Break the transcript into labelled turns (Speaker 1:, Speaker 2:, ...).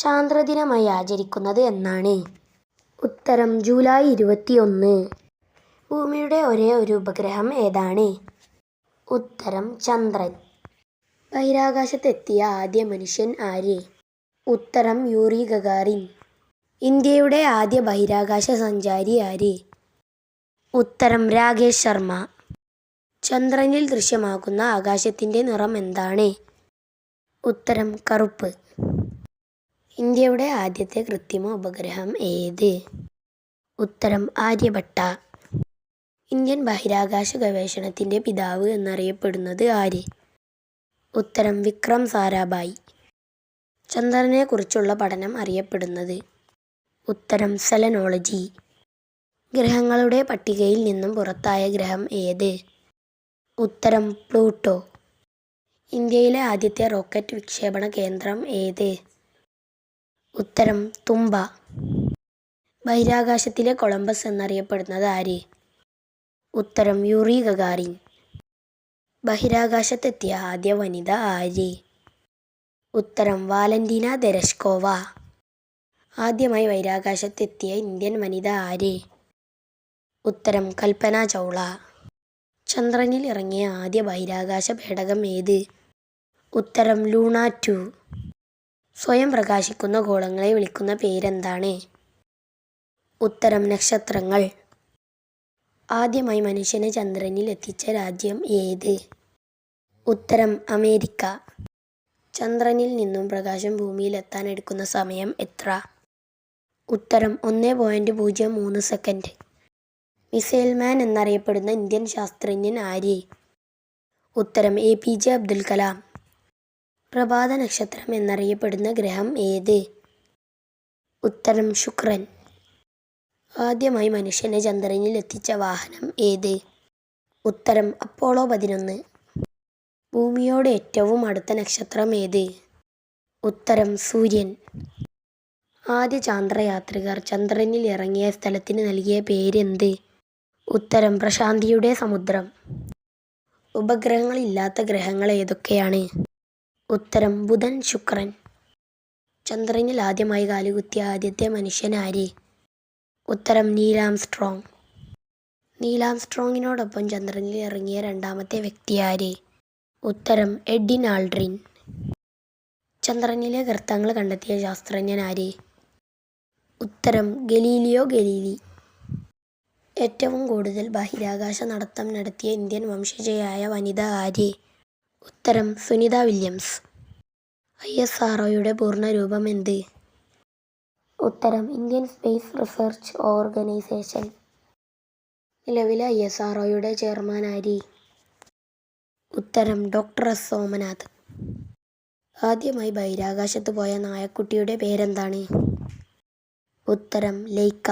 Speaker 1: ചാന്ദ്രദിനമായി ആചരിക്കുന്നത് എന്നാണ്? ഉത്തരം ജൂലൈ 21. ഭൂമിയുടെ ഒരേ ഒരു ഉപഗ്രഹം ഏതാണ്? ഉത്തരം ചന്ദ്രൻ. ബഹിരാകാശത്തെത്തിയ ആദ്യ മനുഷ്യൻ ആര്? ഉത്തരം യൂറി ഗഗാറിൻ. ഇന്ത്യയുടെ ആദ്യ ബഹിരാകാശ സഞ്ചാരി ആര്? ഉത്തരം രാകേഷ് ശർമ്മ. ചന്ദ്രനിൽ ദൃശ്യമാകുന്ന ആകാശത്തിൻ്റെ നിറം എന്താണ്? ഉത്തരം കറുപ്പ്. ഇന്ത്യയുടെ ആദ്യത്തെ കൃത്രിമ ഉപഗ്രഹം ഏത്? ഉത്തരം ആര്യഭട്ട. ഇന്ത്യൻ ബഹിരാകാശ ഗവേഷണത്തിൻ്റെ പിതാവ് എന്നറിയപ്പെടുന്നത് ആര്? ഉത്തരം വിക്രം സാരാഭായ്. ചന്ദ്രനെക്കുറിച്ചുള്ള പഠനം അറിയപ്പെടുന്നത്? ഉത്തരം സെലനോളജി. ഗ്രഹങ്ങളുടെ പട്ടികയിൽ നിന്നും പുറത്തായ ഗ്രഹം ഏത്? ഉത്തരം പ്ലൂട്ടോ. ഇന്ത്യയിലെ ആദ്യത്തെ റോക്കറ്റ് വിക്ഷേപണ കേന്ദ്രം ഏത്? ഉത്തരം തുമ്പ. ബഹിരാകാശത്തിലെ കൊളംബസ് എന്നറിയപ്പെടുന്നത് ആര്? ഉത്തരം യൂറി ഗഗാറിൻ. ബഹിരാകാശത്തെത്തിയ ആദ്യ വനിത ആര്? ഉത്തരം വാലന്റീന തെരഷ്കോവ. ആദ്യമായി ബഹിരാകാശത്തെത്തിയ ഇന്ത്യൻ വനിത ആര്? ഉത്തരം കൽപ്പന ചൗള. ചന്ദ്രനിൽ ഇറങ്ങിയ ആദ്യ ബഹിരാകാശ പേടകം ഏത്? ഉത്തരം ലൂണ 2. സ്വയം പ്രകാശിക്കുന്ന ഗോളങ്ങളെ വിളിക്കുന്ന പേരെന്താണ്? ഉത്തരം നക്ഷത്രങ്ങൾ. ആദ്യമായി മനുഷ്യനെ ചന്ദ്രനിൽ എത്തിച്ച രാജ്യം ഏത്? ഉത്തരം അമേരിക്ക. ചന്ദ്രനിൽ നിന്നും പ്രകാശം ഭൂമിയിൽ എത്താൻ എടുക്കുന്ന സമയം എത്ര? ഉത്തരം 1.03 സെക്കൻഡ്. മിസൈൽ മാൻ എന്നറിയപ്പെടുന്ന ഇന്ത്യൻ ശാസ്ത്രജ്ഞൻ ആര്? ഉത്തരം APJ അബ്ദുൽ കലാം. പ്രഭാത നക്ഷത്രം എന്നറിയപ്പെടുന്ന ഗ്രഹം ഏത്? ഉത്തരം ശുക്രൻ. ആദ്യമായി മനുഷ്യനെ ചന്ദ്രനിൽ എത്തിച്ച വാഹനം ഏത്? ഉത്തരം അപ്പോളോ 11. ഭൂമിയോട് ഏറ്റവും അടുത്ത നക്ഷത്രം ഏത്? ഉത്തരം സൂര്യൻ. ആദ്യ ചാന്ദ്രയാത്രികർ ചന്ദ്രനിൽ ഇറങ്ങിയ സ്ഥലത്തിന് നൽകിയ പേരെന്ത്? ഉത്തരം പ്രശാന്തിയുടെ സമുദ്രം. ഉപഗ്രഹങ്ങളില്ലാത്ത ഗ്രഹങ്ങൾ ഏതൊക്കെയാണ്? ഉത്തരം ബുധൻ, ശുക്രൻ. ചന്ദ്രനിൽ ആദ്യമായി കാലുകുത്തിയ ആദ്യത്തെ മനുഷ്യൻ ആര്? ഉത്തരം നീൽ ആംസ്ട്രോങ്. നീൽ ആംസ്ട്രോങ്ങിനോടൊപ്പം ചന്ദ്രനിൽ ഇറങ്ങിയ രണ്ടാമത്തെ വ്യക്തി ആര്? ഉത്തരം എഡ്വിൻ ആൾഡ്രിൻ. ചന്ദ്രനിലെ ഗർത്തങ്ങൾ കണ്ടെത്തിയ ശാസ്ത്രജ്ഞൻ ആര്? ഉത്തരം ഗലീലിയോ ഗലീലി. ഏറ്റവും കൂടുതൽ ബഹിരാകാശ നടത്തം നടത്തിയ ഇന്ത്യൻ വംശജയായ വനിത ആര്? ഉത്തരം സുനിത വില്യംസ്. ISROയുടെ പൂർണ്ണരൂപം എന്ത്? ഉത്തരം ഇന്ത്യൻ സ്പേസ് റിസർച്ച് ഓർഗനൈസേഷൻ. നിലവിലെ ISROയുടെ ചെയർമാൻ ആര്? ഉത്തരം ഡോക്ടർ S. സോമനാഥ്. ആദ്യമായി ബഹിരാകാശത്ത് പോയ നായക്കുട്ടിയുടെ പേരെന്താണ്? ഉത്തരം ലൈക്ക.